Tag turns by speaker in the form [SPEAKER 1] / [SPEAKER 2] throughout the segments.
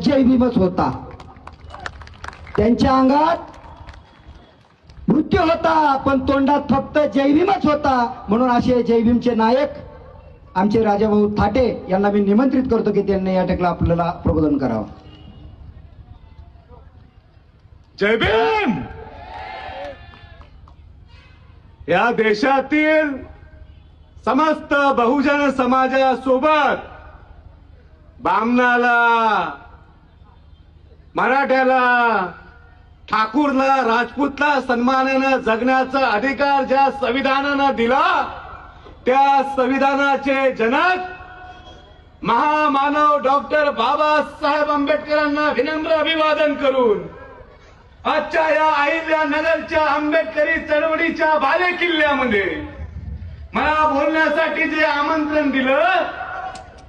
[SPEAKER 1] जय भीमच होता. त्यांच्या अंगात मृत्यू होता पण तोंडात फक्त जय भीमच होता. म्हणून असे जय भीमचे नायक आमचे राजाभाऊ थाटे यांना मी निमंत्रित करतो की त्यांनी या ठिकाणी आपल्याला प्रबोधन करावं.
[SPEAKER 2] जय भीम. या देशातील समस्त बहुजन समाजासोबत बामणाला, मराठ्याला, ठाकूरला, राजपूतला सन्मानानं जगण्याचा अधिकार ज्या संविधानानं दिला त्या संविधानाचे जनक महामानव डॉक्टर बाबासाहेब आंबेडकरांना विनम्र अभिवादन करून आजच्या या अहिल्यानगरच्या आंबेडकरी चळवळीच्या बालेकिल्ल्यामध्ये मला बोलण्यासाठी जे आमंत्रण दिलं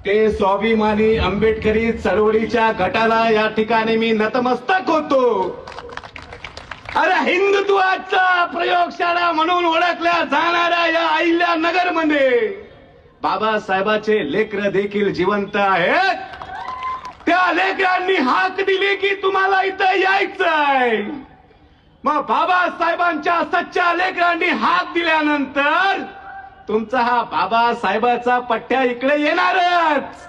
[SPEAKER 2] ते स्वाभिमानी आंबेडकरी चळवळीच्या गटाला या ठिकाणी मी नतमस्तक होतो. अरे हिंदुत्वाचा प्रयोगशाळा म्हणून ओळखल्या जाणाऱ्या या अहिल्यानगरमध्ये बाबासाहेबाचे लेकरं देखील जिवंत आहेत. त्या लेकरांनी हाक दिली की तुम्हाला इथं यायचंय. मग बाबासाहेबांच्या सच्च्या लेकरांनी हाक दिल्यानंतर तुमचा हा बाबासाहेबाचा पट्ट्या इकडे येणारच.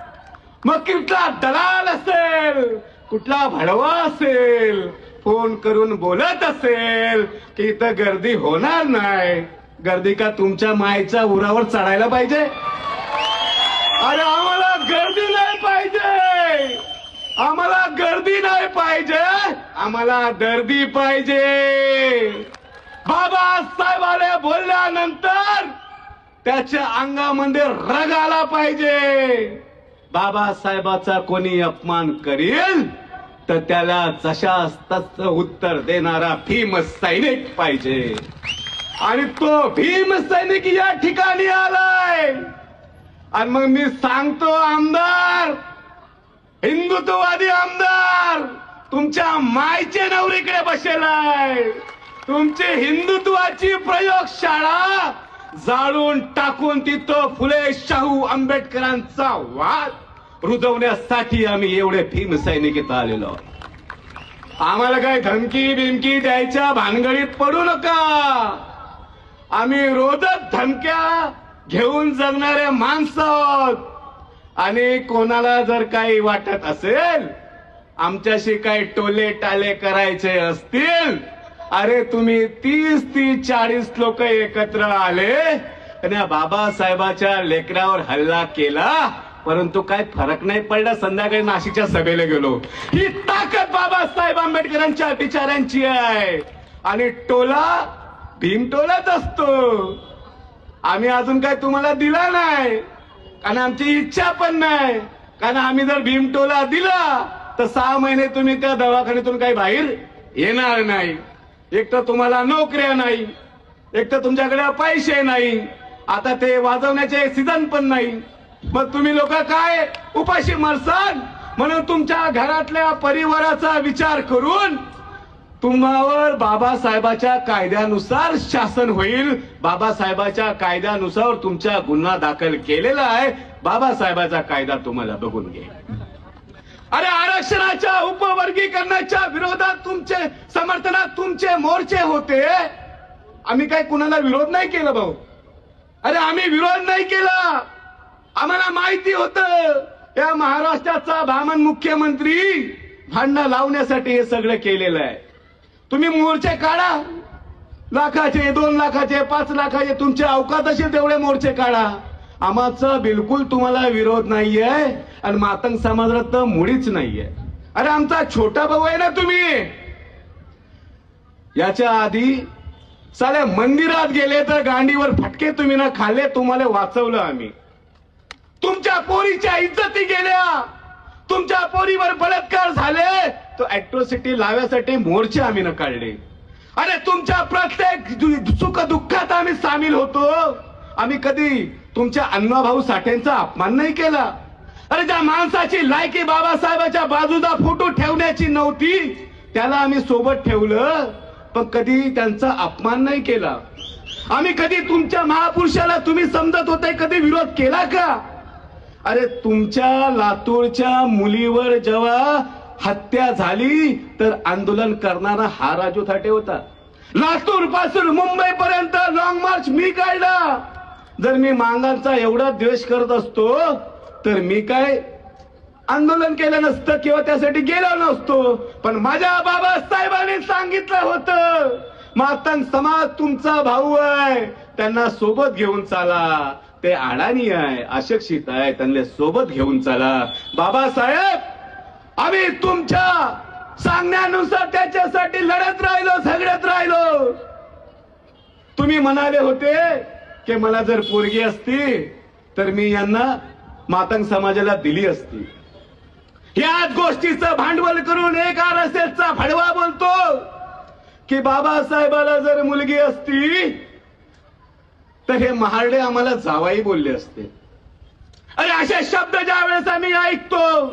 [SPEAKER 2] मग कुठला दलाल असेल, कुठला भडवा असेल, फोन करून बोलत असेल की इथं गर्दी होणार नाही. गर्दी का तुमच्या मायच्या उरावर चढायला पाहिजे? अरे आम्हाला गर्दी नाही पाहिजे, आम्हाला गर्दी नाही पाहिजे, आम्हाला दर्दी पाहिजे. बाबासाहेबाला बोलल्यानंतर त्याच्या अंगामध्ये रग आला पाहिजे. बाबासाहेबाचा कोणी अपमान करील तर त्याला जशास तसं उत्तर देणारा भीम सैनिक पाहिजे. आणि तो भीम सैनिक या ठिकाणी आलाय. आणि मग मी सांगतो आमदार, हिंदुत्ववादी आमदार, तुमच्या मायचे नवरीकडे बसेलाय. तुमची हिंदुत्वाची प्रयोगशाळा जाळून टाकून तिथं फुले शाहू आंबेडकरांचा वाद रुजवण्यासाठी आम्ही एवढे भीम सैनिक इथं आलेलो. आम्हाला काय धमकी बिमकी द्यायच्या भानगडीत पडू नका. आम्ही रोजच धमक्या घेऊन जगणारे माणसं आहोत. आणि कोणाला जर काही वाटत असेल, आमच्याशी काही टोले टाले करायचे असतील, अरे तुम्ही 30-40 लोक एकत्र आले आणि बाबासाहेबाच्या लेकरावर हल्ला केला, परंतु काय फरक नाही पडला. संध्याकाळी नाशिकच्या सभेला गेलो. ही ताकद बाबासाहेब आंबेडकरांच्या विचारांची आहे. आणि टोला भीमटोलाच असतो. आम्ही अजून काय तुम्हाला दिला नाही कारण आमची इच्छा पण नाही. कारण आम्ही जर भीमटोला दिला तर 6 महिने तुम्ही त्या दवाखान्यातून काही बाहेर येणार नाही. एक तर तुम्हाला नोकऱ्या नाही, एक तर तुमच्याकडे पैसे नाही, आता ते वाजवण्याचे सीझन पण नाही. मग तुम्ही लोक काय उपाशी मरसाल. म्हणून तुमच्या घरातल्या परिवाराचा विचार करून तुम्हावर बाबासाहेबाच्या कायद्यानुसार शासन होईल. बाबासाहेबाच्या कायद्यानुसार तुमचा गुन्हा दाखल केलेला आहे. बाबासाहेबाचा कायदा तुम्हाला बघून घे. अरे आरक्षणाच्या उपवर्गीकरणाच्या विरोधात तुमचे समर्थनात तुमचे मोर्चे होते. आम्ही काय कुणाला विरोध नाही केला भाऊ. अरे आम्ही विरोध नाही केला. आम्हाला माहिती होतं या महाराष्ट्राचा भामन मुख्यमंत्री भांडणं लावण्यासाठी हे सगळं केलेलं आहे. तुम्ही मोर्चे काढा, लाखाचे, 2 लाखाचे, 5 लाखाचे, तुमचे अवकात असेल तेवढे मोर्चे काढा. आमचा बिलकुल तुम्हाला विरोध नाहीये आणि मातंग समाजात तर मुळीच नाहीये. अरे आमचा छोटा भाऊ आहे ना तुम्ही. याच्या आधी साले मंदिरात गेले तर गांडीवर फटके तुम्ही ना खाल्ले, तुम्हाला वाचवलं आम्ही. तुमच्या पोरीच्या इज्जती गेल्या, तुमच्या पोरीवर बलात्कार झाले तो अॅट्रॉसिटी लावण्यासाठी मोर्चे आम्ही न काढले. अरे तुमच्या प्रत्येक सुख दुःखात आम्ही सामील होतो. आम्ही कधी तुमच्या अण्णाभाऊ साठेंचा अपमान नाही केला. अरे ज्या माणसाची लायकी बाबासाहेबाच्या बाजूला फोटो ठेवण्याची नव्हती त्याला आम्ही सोबत ठेवलं, पण कधी त्यांचा अपमान नाही केला. आम्ही कधी तुमच्या महापुरुषाला तुम्ही समजत होते कधी विरोध केला का? अरे तुमच्या लातूरच्या मुलीवर जेव्हा हत्या झाली तर आंदोलन करणारा हा राजू थाटे होता. लातूर पासून मुंबई पर्यंत लॉंग मार्च मी काढला. जर मी मांगांचा एवढा द्वेष करत असतो तर मी काय आंदोलन केलं नसतं किंवा त्यासाठी गेलो नसतो. पण माझ्या बाबासाहेबांनी सांगितलं होतं, मातंग समाज तुमचा भाऊ आहे, त्यांना सोबत घेऊन चाला. ते अडाणी आहे, अशिक्षित आहे, त्यांना सोबत घेऊन चाला. बाबासाहेब, आम्ही तुमच्या सांगण्यानुसार त्याच्यासाठी लढत राहिलो, झगडत राहिलो. तुम्ही म्हणाले होते की मला जर पोरगी असती तर मी यांना मातंग समाजाला दिली असती. याच गोष्टीचं भांडवल करून एक RSSचा भडवा बोलतो की बाबासाहेबाला जर मुलगी असती तर हे महारडे आम्हाला जावाई बोलले असते. अरे असे शब्द ज्या वेळेस आम्ही ऐकतो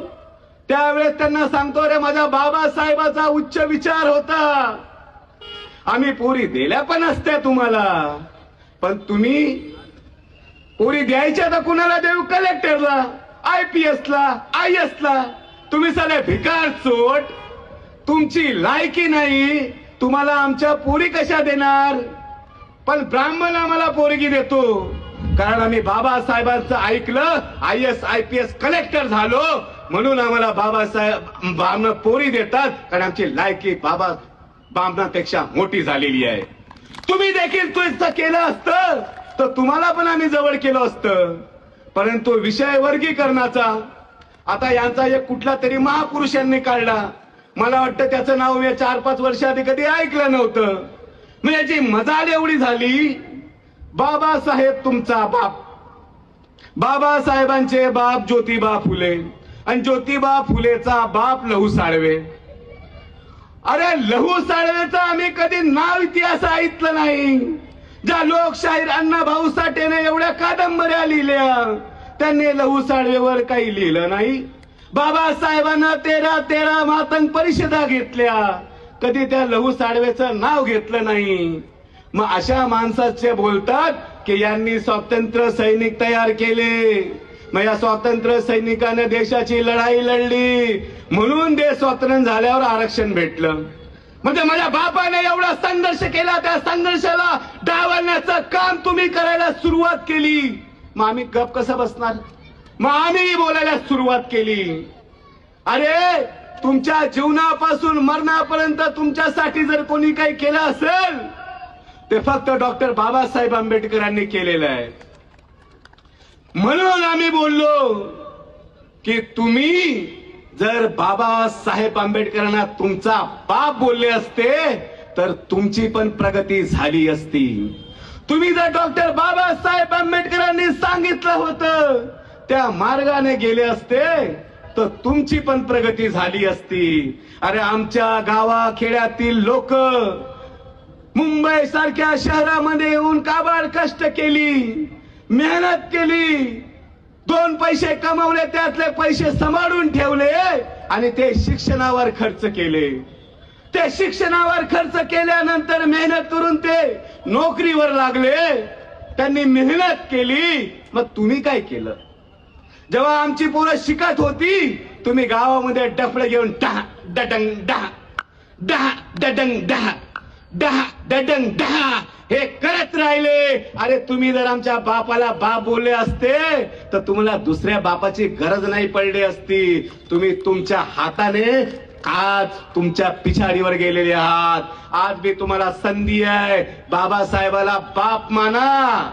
[SPEAKER 2] त्यावेळेस त्यांना सांगतो, अरे माझ्या बाबासाहेबाचा उच्च विचार होता, आम्ही पोरी दिल्या पण असत्या तुम्हाला, पण तुम्ही पोरी द्यायच्या तर कुणाला देऊ? कलेक्टरला, IPS ला, IS ला. तुम्ही साले भिकार चोट, तुमची लायकी नाही, तुम्हाला आमच्या पोरी कशा देणार? पण ब्राह्मण आम्हाला पोरगी देतो कारण आम्ही बाबासाहेबांचं ऐकलं, IS IPS कलेक्टर झालो म्हणून आम्हाला बाबासाहेब बामण पोरी देतात, कारण आमची लायकी बामणापेक्षा मोठी झालेली आहे. तुम्ही देखील तुझं केलं असतं तर तुम्हाला पण आम्ही जवळ केलं असतं. परंतु विषय वर्गीकरणाचा आता यांचा एक कुठला तरी महापुरुषांनी काढला. मला वाटतं त्याचं नाव मी 4-5 वर्ष आधी कधी ऐकलं नव्हतं. मग याची मजाल एवढी झाली, बाबासाहेब तुमचा बाप, बाबासाहेबांचे बाप ज्योतिबा फुले आणि ज्योतिबा फुलेचा बाप लहू साळवे. अरे लहू साळवेचं आम्ही कधी नाव इतिहास ऐकलं नाही. ज्या लोकशाहीर अण्णाभाऊ साठेने एवढ्या कादंबऱ्या लिहिल्या त्यांनी लहू साळवेवर काही लिहिलं नाही. बाबासाहेबांना 13 मातंग परिषदा घेतल्या, कधी त्या लहू साळवेचं नाव घेतलं नाही. मग अशा माणसाचे बोलतात की यांनी स्वातंत्र्य सैनिक तयार केले, मग या स्वातंत्र्य सैनिकाने देशाची लढाई लढली म्हणून देश स्वातंत्र्य झाल्यावर आरक्षण भेटलं. म्हणजे माझ्या बापाने एवढा संघर्ष केला, त्या संघर्षाला डावलण्याचं काम तुम्ही करायला सुरुवात केली. मग आम्ही गप कसं बसणार? मग आम्ही बोलायला सुरुवात केली. अरे तुमच्या जीवनापासून मरणापर्यंत तुमच्यासाठी जर कोणी काही केलं असेल ते फक्त डॉक्टर बाबासाहेब आंबेडकरांनी केलेलं आहे. म्हणून आम्ही बोललो की तुम्ही जर बाबासाहेब आंबेडकरांना तुमचा बाप बोलले असते तर तुमची पण प्रगती झाली असती. तुम्ही जर डॉक्टर बाबासाहेब आंबेडकरांनी सांगितलं होतं त्या मार्गाने गेले असते तर तुमची पण प्रगती झाली असती. अरे आमच्या गावाखेड्यातील लोक मुंबई सारख्या शहरामध्ये येऊन काबाड कष्ट केली, मेहनत केली, 2 पैसे कमावले, त्यातले पैसे सांभाळून ठेवले आणि ते शिक्षणावर खर्च केले. ते शिक्षणावर खर्च केल्यानंतर मेहनत करून ते नोकरीवर लागले. त्यांनी मेहनत केली. मग तुम्ही काय केलं? जेव्हा आमची पोरं शिकत होती तुम्ही गावामध्ये डफळे घेऊन डहा डडंग डहा डहा डडंग डहा डहा डडंग डहा हे करत राहिले. अरे तुम्ही जर आमच्या बापाला बाप बोलले असते तर तुम्हाला दुसऱ्या बापाची गरज नाही पडली असती. तुम्ही तुमच्या हाताने आज तुमच्या पिछाडीवर गेलेले आहात. आज मी तुम्हाला संधी आहे, बाबासाहेबाला बाप माना.